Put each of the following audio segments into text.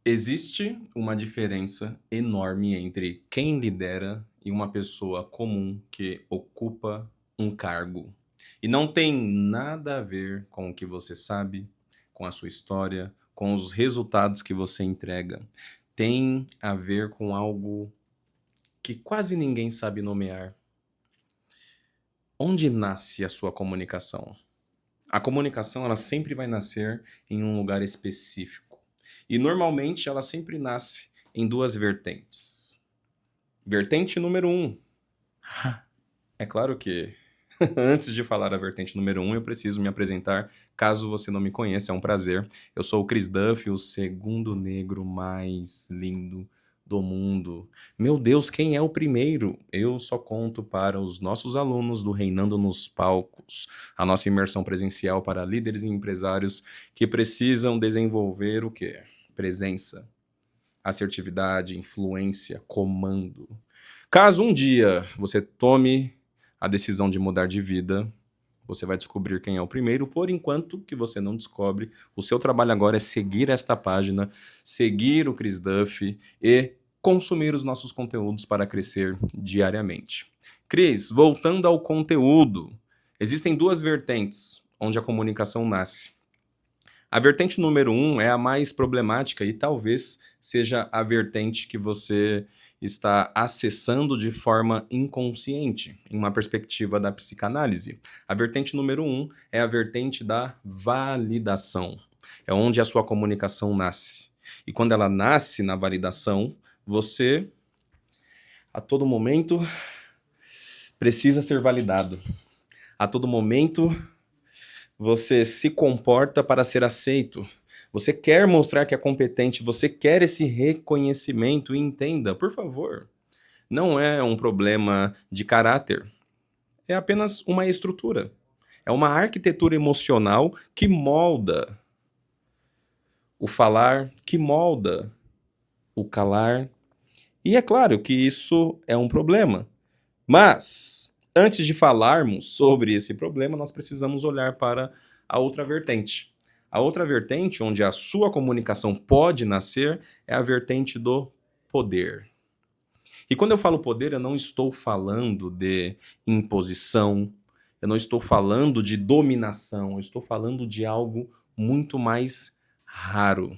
Existe uma diferença enorme entre quem lidera e uma pessoa comum que ocupa um cargo. E não tem nada a ver com o que você sabe, com a sua história, com os resultados que você entrega. Tem a ver com algo que quase ninguém sabe nomear. Onde nasce a sua comunicação? A comunicação, ela sempre vai nascer em um lugar específico. E normalmente ela sempre nasce em duas vertentes. Vertente número um. É claro que antes de falar a vertente número um, eu preciso me apresentar. Caso você não me conheça, é um prazer. Eu sou o Chris Duff, o segundo negro mais lindo do mundo. Meu Deus, quem é o primeiro? Eu só conto para os nossos alunos do Reinando nos Palcos, a nossa imersão presencial para líderes e empresários que precisam desenvolver o quê? Presença, assertividade, influência, comando. Caso um dia você tome a decisão de mudar de vida, você vai descobrir quem é o primeiro. Por enquanto que você não descobre, o seu trabalho agora é seguir esta página, seguir o Chris Duff e consumir os nossos conteúdos para crescer diariamente. Cris, voltando ao conteúdo, existem duas vertentes onde a comunicação nasce. A vertente número um é a mais problemática e talvez seja a vertente que você está acessando de forma inconsciente, em uma perspectiva da psicanálise. A vertente número um é a vertente da validação. É onde a sua comunicação nasce. E quando ela nasce na validação, você, a todo momento, precisa ser validado. A todo momento, você se comporta para ser aceito. Você quer mostrar que é competente, você quer esse reconhecimento e entenda, por favor, não é um problema de caráter, é apenas uma estrutura. É uma arquitetura emocional que molda o falar, que molda o calar. E é claro que isso é um problema. Mas, antes de falarmos sobre esse problema, nós precisamos olhar para a outra vertente. A outra vertente, onde a sua comunicação pode nascer, é a vertente do poder. E quando eu falo poder, eu não estou falando de imposição, eu não estou falando de dominação, eu estou falando de algo muito mais raro.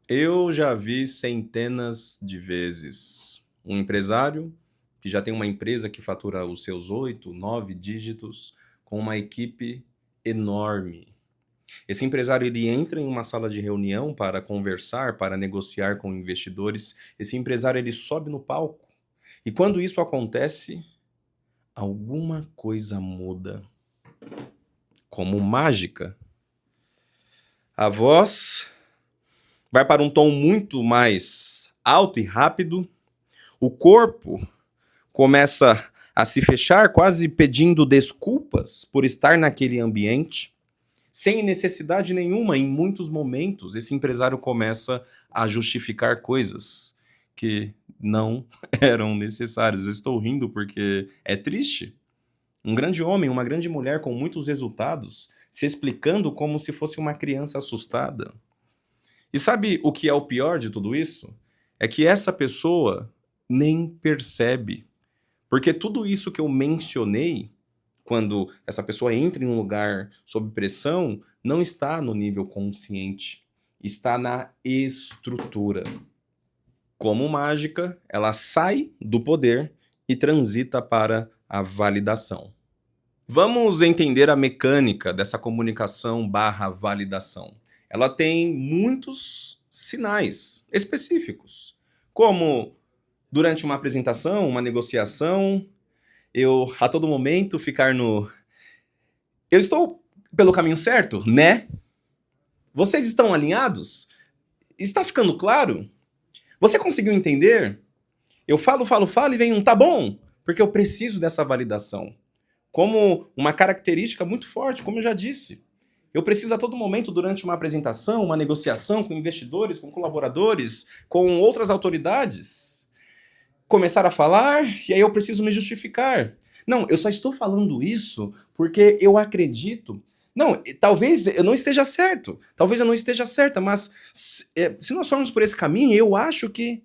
Eu já vi centenas de vezes um empresário que já tem uma empresa que fatura os seus 8, 9 dígitos, com uma equipe enorme. Esse empresário ele entra em uma sala de reunião para conversar, para negociar com investidores. Esse empresário ele sobe no palco. E quando isso acontece, alguma coisa muda. Como mágica. A voz vai para um tom muito mais alto e rápido. O corpo começa a se fechar, quase pedindo desculpas por estar naquele ambiente, sem necessidade nenhuma. Em muitos momentos, esse empresário começa a justificar coisas que não eram necessárias. Eu estou rindo porque é triste. Um grande homem, uma grande mulher com muitos resultados, se explicando como se fosse uma criança assustada. E sabe o que é o pior de tudo isso? É que essa pessoa nem percebe. Porque tudo isso que eu mencionei, quando essa pessoa entra em um lugar sob pressão, não está no nível consciente, está na estrutura. Como mágica, ela sai do poder e transita para a validação. Vamos entender a mecânica dessa comunicação barra validação. Ela tem muitos sinais específicos, como durante uma apresentação, uma negociação, eu a todo momento ficar no eu estou pelo caminho certo, né? Vocês estão alinhados? Está ficando claro? Você conseguiu entender? Eu falo, falo, falo e vem um tá bom, porque eu preciso dessa validação. Como uma característica muito forte, como eu já disse. Eu preciso a todo momento, durante uma apresentação, uma negociação com investidores, com colaboradores, com outras autoridades, começar a falar e aí eu preciso me justificar. Não, eu só estou falando isso porque eu acredito Não, talvez eu não esteja certo, talvez eu não esteja certa, mas se nós formos por esse caminho, eu acho que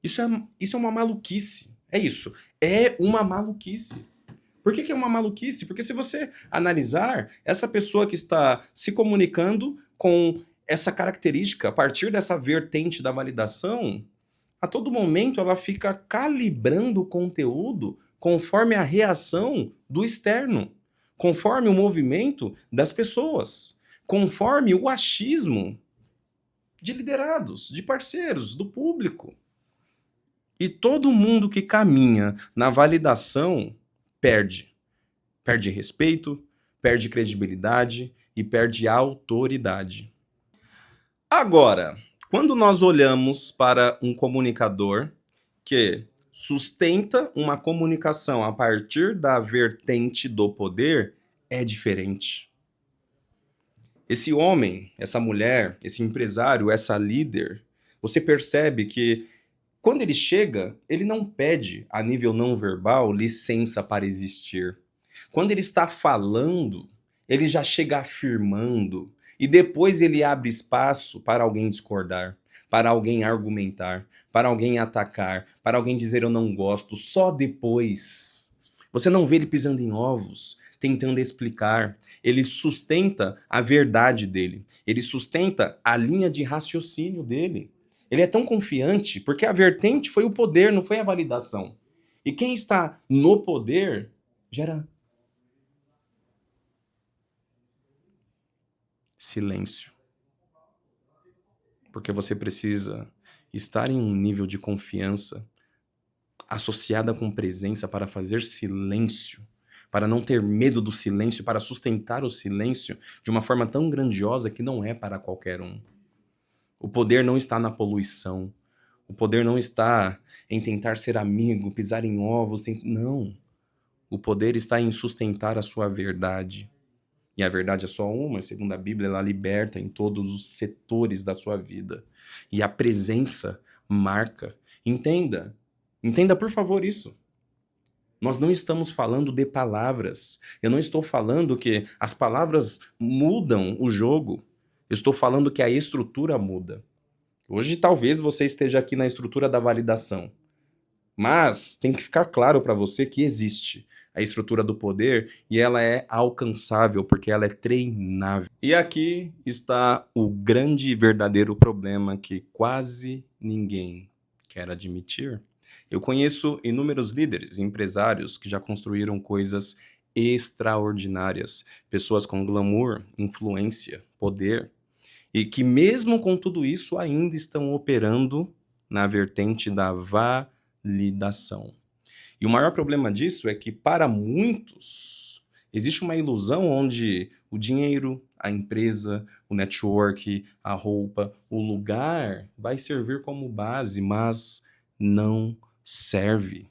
isso é uma maluquice. É isso. É uma maluquice. Por que é uma maluquice? Porque se você analisar, essa pessoa que está se comunicando com essa característica, a partir dessa vertente da validação, a todo momento ela fica calibrando o conteúdo conforme a reação do externo, conforme o movimento das pessoas, conforme o achismo de liderados, de parceiros, do público. E todo mundo que caminha na validação perde. Perde respeito, perde credibilidade e perde autoridade. Agora, quando nós olhamos para um comunicador que sustenta uma comunicação a partir da vertente do poder, é diferente. Esse homem, essa mulher, esse empresário, essa líder, você percebe que quando ele chega, ele não pede, a nível não verbal, licença para existir. Quando ele está falando, ele já chega afirmando. E depois ele abre espaço para alguém discordar, para alguém argumentar, para alguém atacar, para alguém dizer eu não gosto. Só depois. Você não vê ele pisando em ovos, tentando explicar. Ele sustenta a verdade dele. Ele sustenta a linha de raciocínio dele. Ele é tão confiante porque a vertente foi o poder, não foi a validação. E quem está no poder gera silêncio. Porque você precisa estar em um nível de confiança associada com presença para fazer silêncio, para não ter medo do silêncio, para sustentar o silêncio de uma forma tão grandiosa que não é para qualquer um. O poder não está na poluição. O poder não está em tentar ser amigo, pisar em ovos. Não. O poder está em sustentar a sua verdade. E a verdade é só uma, segundo a Bíblia, ela liberta em todos os setores da sua vida. E a presença marca. Entenda. Entenda, por favor, isso. Nós não estamos falando de palavras. Eu não estou falando que as palavras mudam o jogo. Eu estou falando que a estrutura muda. Hoje talvez você esteja aqui na estrutura da validação, mas tem que ficar claro para você que existe a estrutura do poder e ela é alcançável porque ela é treinável. E aqui está o grande e verdadeiro problema que quase ninguém quer admitir. Eu conheço inúmeros líderes, empresários que já construíram coisas extraordinárias, pessoas com glamour, influência, poder, e que mesmo com tudo isso ainda estão operando na vertente da validação. E o maior problema disso é que para muitos existe uma ilusão onde o dinheiro, a empresa, o network, a roupa, o lugar vai servir como base, mas não serve.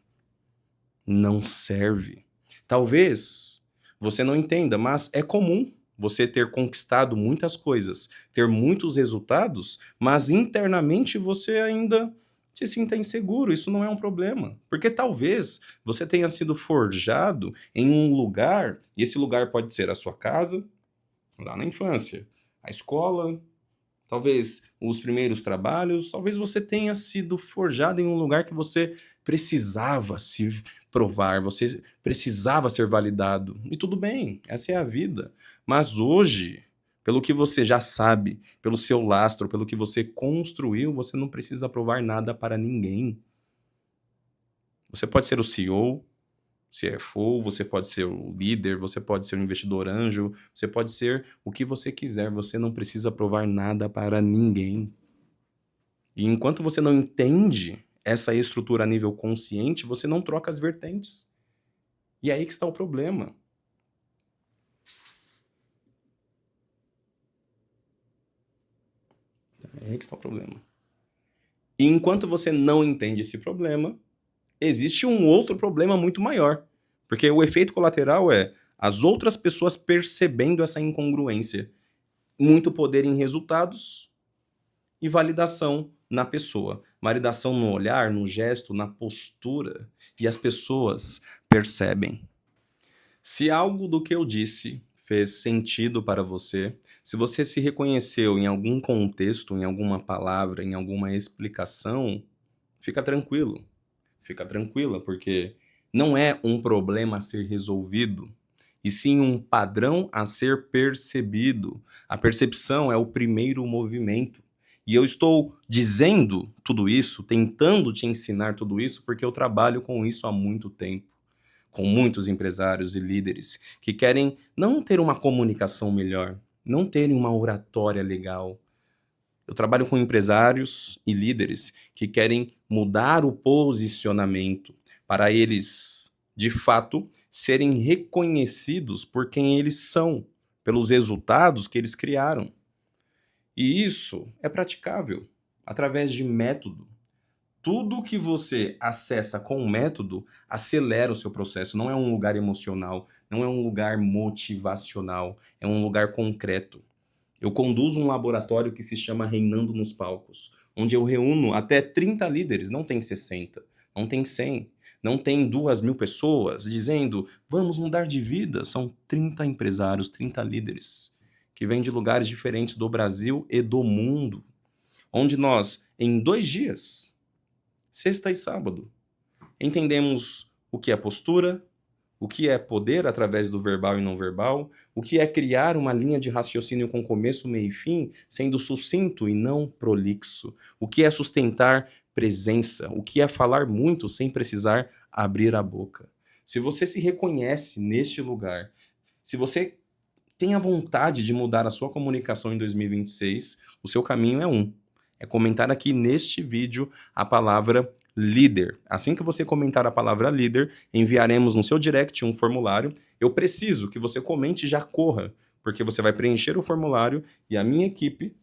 Não serve. Talvez você não entenda, mas é comum você ter conquistado muitas coisas, ter muitos resultados, mas internamente você ainda se sinta inseguro. Isso não é um problema, porque talvez você tenha sido forjado em um lugar, e esse lugar pode ser a sua casa, lá na infância, a escola, talvez os primeiros trabalhos, talvez você tenha sido forjado em um lugar que você precisava se provar, você precisava ser validado. E tudo bem, essa é a vida. Mas hoje, pelo que você já sabe, pelo seu lastro, pelo que você construiu, você não precisa provar nada para ninguém. Você pode ser o CEO, CFO, você pode ser o líder, você pode ser o investidor anjo, você pode ser o que você quiser, você não precisa provar nada para ninguém. E enquanto você não entende essa estrutura a nível consciente, você não troca as vertentes. E é aí que está o problema. É aí que está o problema. E enquanto você não entende esse problema, existe um outro problema muito maior. Porque o efeito colateral é as outras pessoas percebendo essa incongruência. Muito poder em resultados e validação na pessoa. Validação no olhar, no gesto, na postura. E as pessoas percebem. Se algo do que eu disse fez sentido para você, se você se reconheceu em algum contexto, em alguma palavra, em alguma explicação, fica tranquilo, fica tranquila, porque não é um problema a ser resolvido, e sim um padrão a ser percebido. A percepção é o primeiro movimento. E eu estou dizendo tudo isso, tentando te ensinar tudo isso, porque eu trabalho com isso há muito tempo, com muitos empresários e líderes que querem não ter uma comunicação melhor, não terem uma oratória legal. Eu trabalho com empresários e líderes que querem mudar o posicionamento para eles, de fato, serem reconhecidos por quem eles são, pelos resultados que eles criaram. E isso é praticável através de método. Tudo que você acessa com o método acelera o seu processo. Não é um lugar emocional, não é um lugar motivacional, é um lugar concreto. Eu conduzo um laboratório que se chama Reinando nos Palcos, onde eu reúno até 30 líderes, não tem 60, não tem 100, não tem 2.000 pessoas dizendo vamos mudar de vida. São 30 empresários, 30 líderes, que vêm de lugares diferentes do Brasil e do mundo, onde nós, em 2 dias, sexta e sábado, entendemos o que é postura, o que é poder através do verbal e não verbal, o que é criar uma linha de raciocínio com começo, meio e fim, sendo sucinto e não prolixo, o que é sustentar presença, o que é falar muito sem precisar abrir a boca. Se você se reconhece neste lugar, se você tem a vontade de mudar a sua comunicação em 2026, o seu caminho é é comentar aqui neste vídeo a palavra líder. Assim que você comentar a palavra líder, enviaremos no seu direct um formulário. Eu preciso que você comente e já corra, porque você vai preencher o formulário e a minha equipe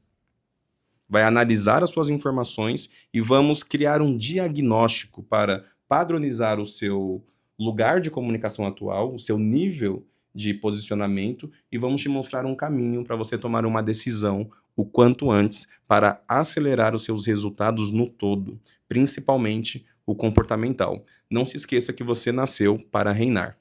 vai analisar as suas informações e vamos criar um diagnóstico para padronizar o seu lugar de comunicação atual, o seu nível de posicionamento, e vamos te mostrar um caminho para você tomar uma decisão o quanto antes para acelerar os seus resultados no todo, principalmente o comportamental. Não se esqueça que você nasceu para reinar.